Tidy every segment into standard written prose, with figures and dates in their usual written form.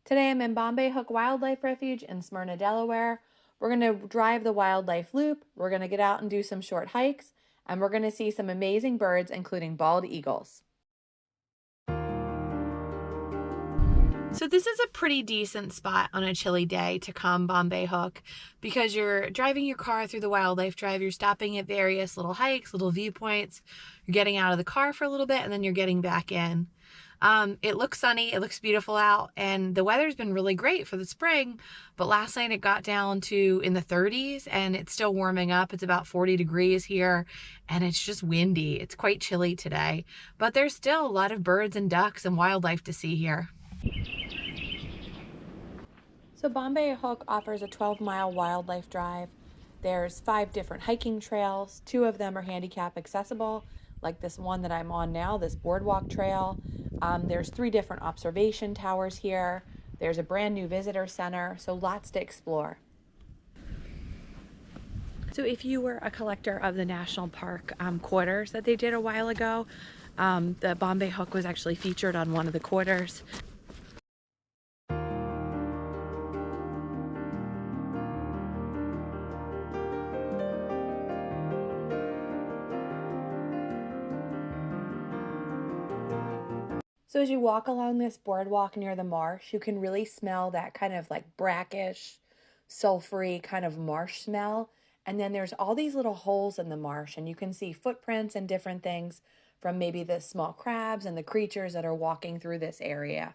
Today I'm in Bombay Hook Wildlife Refuge in Smyrna, Delaware. We're going to drive the wildlife loop, we're going to get out and do some short hikes, and we're going to see some amazing birds, including bald eagles. So this is a pretty decent spot on a chilly day to come Bombay Hook because you're driving your car through the wildlife drive, you're stopping at various little hikes, little viewpoints, you're getting out of the car for a little bit, and then you're getting back in. It looks sunny, it looks beautiful out, and the weather's been really great for the spring, but last night it got down to in the 30s and it's still warming up. It's about 40 degrees here and it's just windy. It's quite chilly today, but there's still a lot of birds and ducks and wildlife to see here. So Bombay Hook offers a 12-mile wildlife drive. There's 5 different hiking trails. 2 of them are handicap accessible, like this one that I'm on now, this boardwalk trail. There's 3 different observation towers here. There's a brand new visitor center, so lots to explore. So if you were a collector of the national park quarters that they did a while ago, the Bombay Hook was actually featured on one of the quarters. So as you walk along this boardwalk near the marsh, you can really smell that kind of like brackish, sulfury kind of marsh smell. And then there's all these little holes in the marsh, and you can see footprints and different things from maybe the small crabs and the creatures that are walking through this area.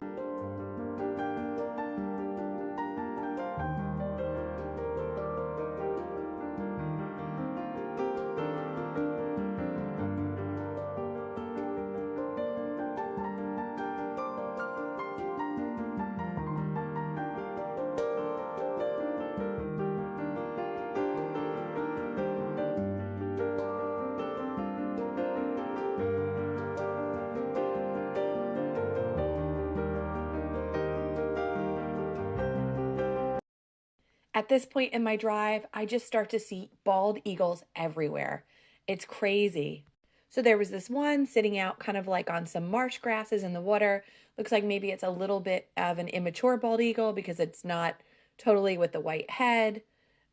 At this point in my drive, I just start to see bald eagles everywhere. It's crazy. So there was this one sitting out kind of like on some marsh grasses in the water. Looks like maybe it's a little bit of an immature bald eagle because it's not totally with the white head.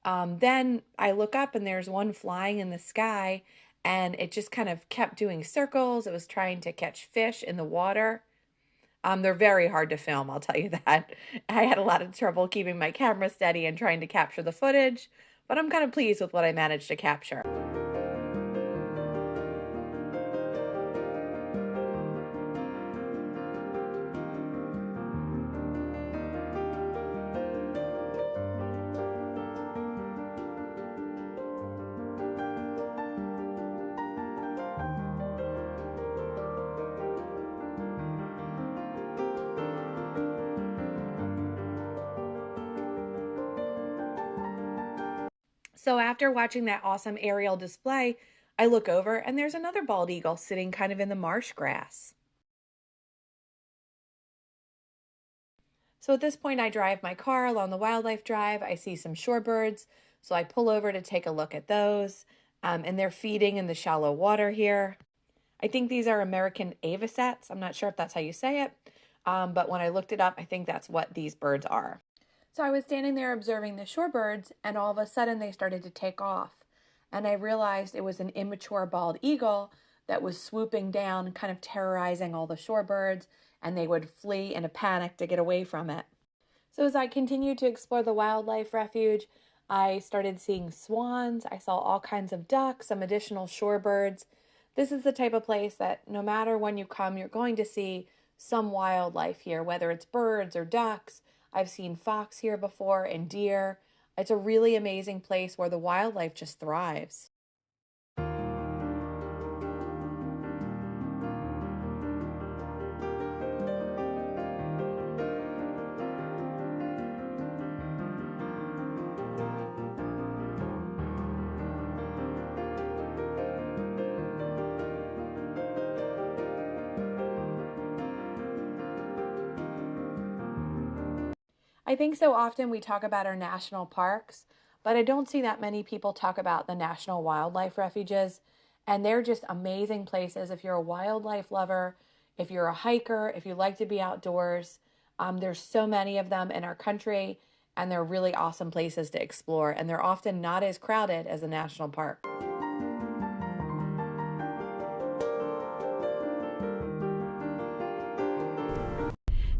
Then I look up and there's one flying in the sky, and it just kind of kept doing circles. It was trying to catch fish in the water. They're very hard to film, I'll tell you that. I had a lot of trouble keeping my camera steady and trying to capture the footage, but I'm kind of pleased with what I managed to capture. So after watching that awesome aerial display, I look over and there's another bald eagle sitting kind of in the marsh grass. So at this point, I drive my car along the wildlife drive. I see some shorebirds, so I pull over to take a look at those. And they're feeding in the shallow water here. I think these are American avocets. I'm not sure if that's how you say it, but when I looked it up, I think that's what these birds are. So I was standing there observing the shorebirds, and all of a sudden they started to take off. And I realized it was an immature bald eagle that was swooping down, kind of terrorizing all the shorebirds, and they would flee in a panic to get away from it. So as I continued to explore the wildlife refuge, I started seeing swans. I saw all kinds of ducks, some additional shorebirds. This is the type of place that no matter when you come, you're going to see some wildlife here, whether it's birds or ducks. I've seen fox here before and deer. It's a really amazing place where the wildlife just thrives. I think so often we talk about our national parks, but I don't see that many people talk about the national wildlife refuges. And they're just amazing places if you're a wildlife lover, if you're a hiker, if you like to be outdoors. There's so many of them in our country, and they're really awesome places to explore, and they're often not as crowded as a national park.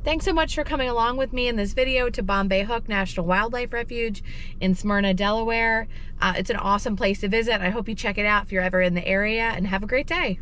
Thanks so much for coming along with me in this video to Bombay Hook National Wildlife Refuge in Smyrna, Delaware. It's an awesome place to visit. I hope you check it out if you're ever in the area, and have a great day.